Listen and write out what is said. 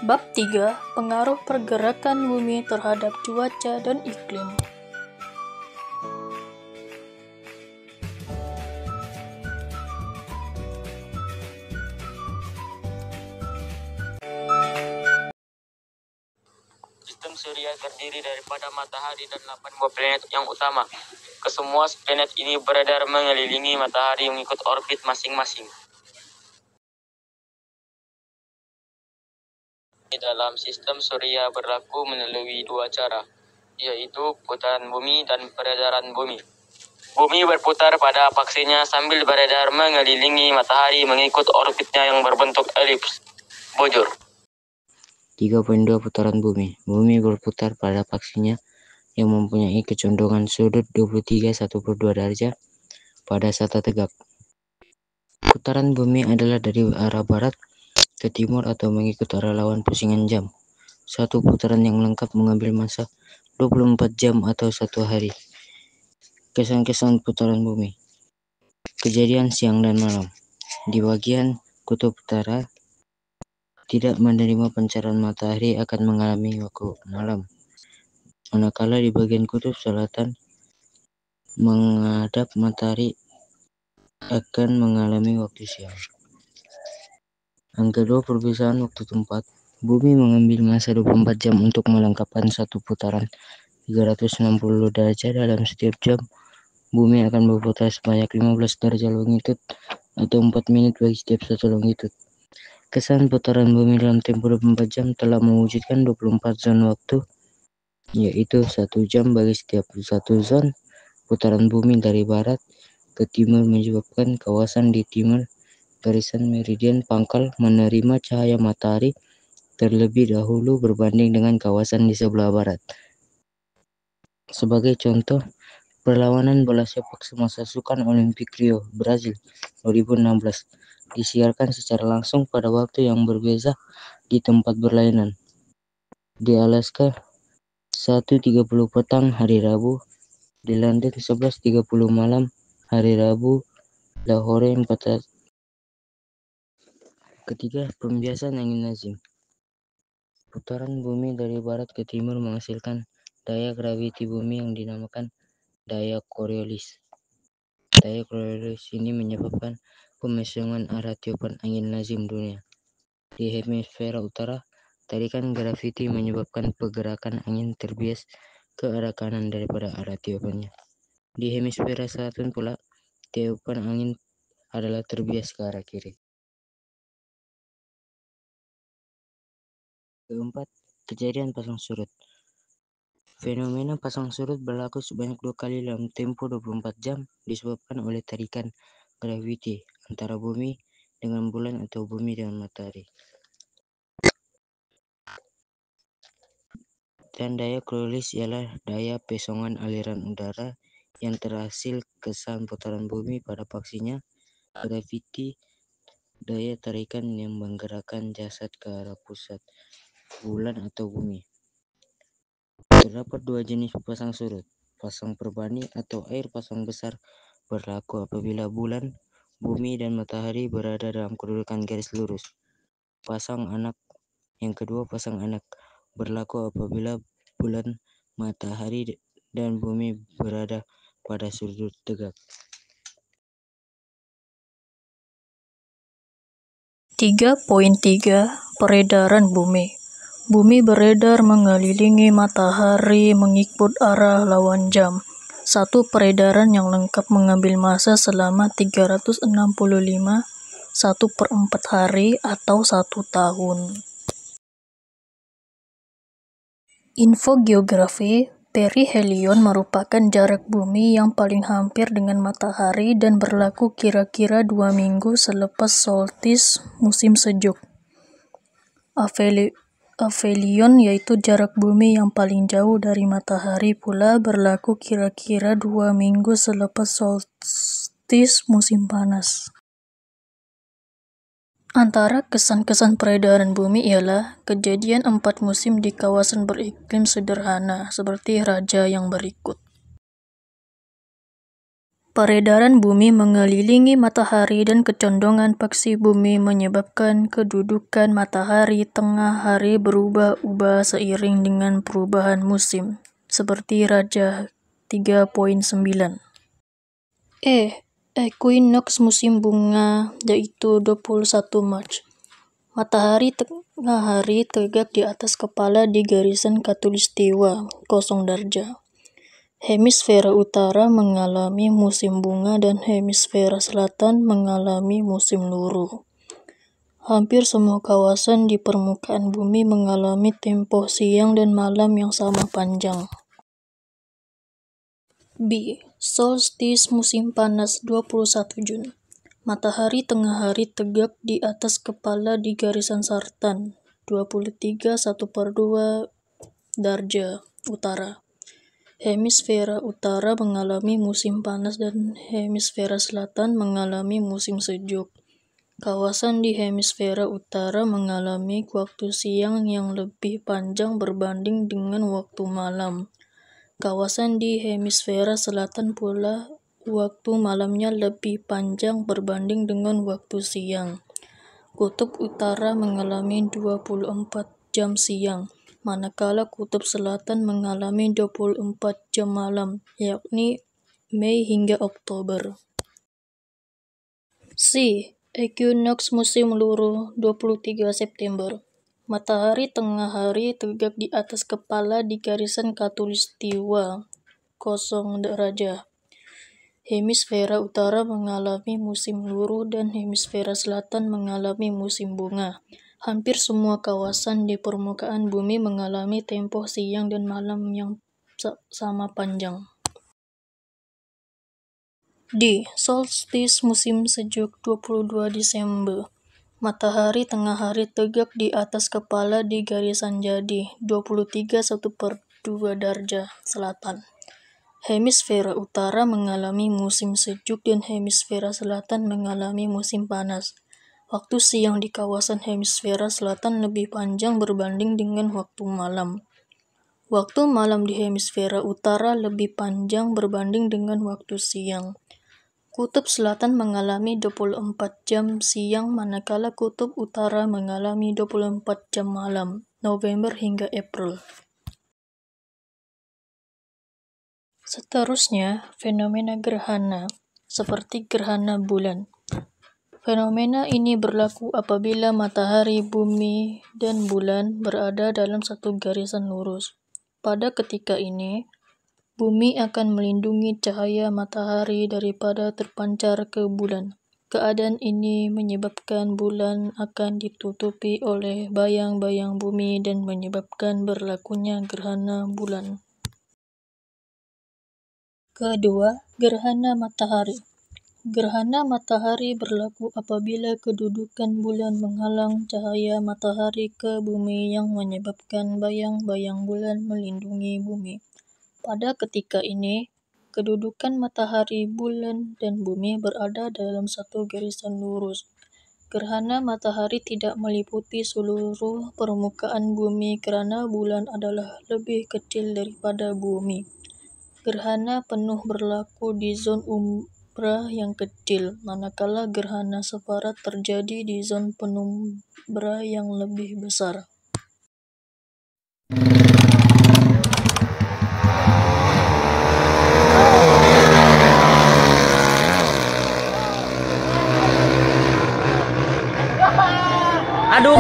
Bab 3. Pengaruh pergerakan bumi terhadap cuaca dan iklim. Sistem surya terdiri daripada matahari dan 8 buah planet yang utama. Kesemua planet ini beredar mengelilingi matahari mengikut orbit masing-masing. Di dalam sistem surya berlaku melalui dua cara, yaitu putaran bumi dan peredaran bumi. Bumi berputar pada aksinya sambil beredar mengelilingi matahari mengikut orbitnya yang berbentuk elips, bujur. 3.2 Putaran bumi. Bumi berputar pada aksinya yang mempunyai kecondongan sudut 23,1/2 derajat pada sata tegak. Putaran bumi adalah dari arah barat ke timur atau mengikut arah lawan pusingan jam. Satu putaran yang lengkap mengambil masa 24 jam atau 1 hari. Kesan-kesan putaran bumi. Kejadian siang dan malam. Di bagian kutub utara tidak menerima pancaran matahari akan mengalami waktu malam, manakala di bagian kutub selatan menghadap matahari akan mengalami waktu siang. Yang kedua, perbedaan waktu tempat. Bumi mengambil masa 24 jam untuk melengkapkan satu putaran 360 derajat dalam setiap jam. Bumi akan berputar sebanyak 15 derajat longitud atau 4 menit bagi setiap satu longitud. Kesan putaran bumi dalam tempo 24 jam telah mewujudkan 24 zon waktu, yaitu 1 jam bagi setiap satu zon. Putaran bumi dari barat ke timur menyebabkan kawasan di timur garisan meridian pangkal menerima cahaya matahari terlebih dahulu berbanding dengan kawasan di sebelah barat. Sebagai contoh, perlawanan bola sepak semasa Sukan Olimpik Rio, Brazil 2016 disiarkan secara langsung pada waktu yang berbeda di tempat berlainan. Di Alaska 1.30 petang hari Rabu, di London 11.30 malam hari Rabu, Lahore 14. Ketiga, pembiasan angin lazim. Putaran bumi dari barat ke timur menghasilkan daya graviti bumi yang dinamakan daya Coriolis. Daya Coriolis ini menyebabkan pemesongan arah tiupan angin lazim dunia. Di hemisfera utara, tarikan graviti menyebabkan pergerakan angin terbias ke arah kanan daripada arah tiupannya. Di hemisfera selatan pula, tiupan angin adalah terbias ke arah kiri. Keempat, kejadian pasang surut. Fenomena pasang surut berlaku sebanyak 2 kali dalam tempo 24 jam disebabkan oleh tarikan graviti antara bumi dengan bulan atau bumi dengan matahari. Dan daya Coriolis ialah daya pesongan aliran udara yang terhasil kesan putaran bumi pada aksinya. Graviti, daya tarikan yang menggerakkan jasad ke arah pusat bulan atau bumi. Terdapat dua jenis pasang surut. Pasang perbani atau air pasang besar berlaku apabila bulan, bumi, dan matahari berada dalam kedudukan garis lurus. Pasang anak. Yang kedua, pasang anak berlaku apabila bulan, matahari, dan bumi berada pada sudut tegak. 3.3. Peredaran bumi. Bumi beredar mengelilingi matahari mengikut arah lawan jam. Satu peredaran yang lengkap mengambil masa selama 365 1/4 hari atau 1 tahun. Info geografi. Perihelion merupakan jarak bumi yang paling hampir dengan matahari dan berlaku kira-kira 2 minggu selepas solstice musim sejuk. Aphelion yaitu jarak bumi yang paling jauh dari matahari pula berlaku kira-kira 2 minggu selepas solstice musim panas. Antara kesan-kesan peredaran bumi ialah kejadian 4 musim di kawasan beriklim sederhana seperti Raja yang berikut. Peredaran bumi mengelilingi matahari dan kecondongan faksi bumi menyebabkan kedudukan matahari tengah hari berubah-ubah seiring dengan perubahan musim, seperti Raja 3.9. Equinox musim bunga, yaitu 21 Maret. Matahari tengah hari tegak di atas kepala di garisan khatulistiwa 0 derajat. Hemisfera utara mengalami musim bunga dan hemisfera selatan mengalami musim luruh. Hampir semua kawasan di permukaan bumi mengalami tempo siang dan malam yang sama panjang. B. Solstice musim panas 21 Jun. Matahari tengah hari tegak di atas kepala di garisan sartan 23 1/2 derajat utara. Hemisfera utara mengalami musim panas dan hemisfera selatan mengalami musim sejuk. Kawasan di hemisfera utara mengalami waktu siang yang lebih panjang berbanding dengan waktu malam. Kawasan di hemisfera selatan pula waktu malamnya lebih panjang berbanding dengan waktu siang. Kutub utara mengalami 24 jam siang, manakala kutub selatan mengalami 24 jam malam, yakni Mei hingga Oktober. C. Equinox musim luruh 23 September. Matahari tengah hari tegak di atas kepala di garisan khatulistiwa 0 derajat. Hemisfera utara mengalami musim luruh dan hemisfera selatan mengalami musim bunga. Hampir semua kawasan di permukaan bumi mengalami tempo siang dan malam yang sama panjang. D. Solstice musim sejuk 22 Desember. Matahari tengah hari tegak di atas kepala di garisan jadi 23 1/2 derajat selatan. Hemisfera utara mengalami musim sejuk dan hemisfera selatan mengalami musim panas. Waktu siang di kawasan hemisfera selatan lebih panjang berbanding dengan waktu malam. Waktu malam di hemisfera utara lebih panjang berbanding dengan waktu siang. Kutub selatan mengalami 24 jam siang manakala kutub utara mengalami 24 jam malam, November hingga April. Seterusnya, fenomena gerhana, seperti gerhana bulan. Fenomena ini berlaku apabila matahari, bumi, dan bulan berada dalam satu garisan lurus. Pada ketika ini, bumi akan melindungi cahaya matahari daripada terpancar ke bulan. Keadaan ini menyebabkan bulan akan ditutupi oleh bayang-bayang bumi dan menyebabkan berlakunya gerhana bulan. Kedua, gerhana matahari. Gerhana matahari berlaku apabila kedudukan bulan menghalang cahaya matahari ke bumi yang menyebabkan bayang-bayang bulan melindungi bumi. Pada ketika ini, kedudukan matahari, bulan, dan bumi berada dalam satu garisan lurus. Gerhana matahari tidak meliputi seluruh permukaan bumi karena bulan adalah lebih kecil daripada bumi. Gerhana penuh berlaku di zon umbra yang kecil, manakala gerhana separat terjadi di zon penumbra yang lebih besar. Aduh,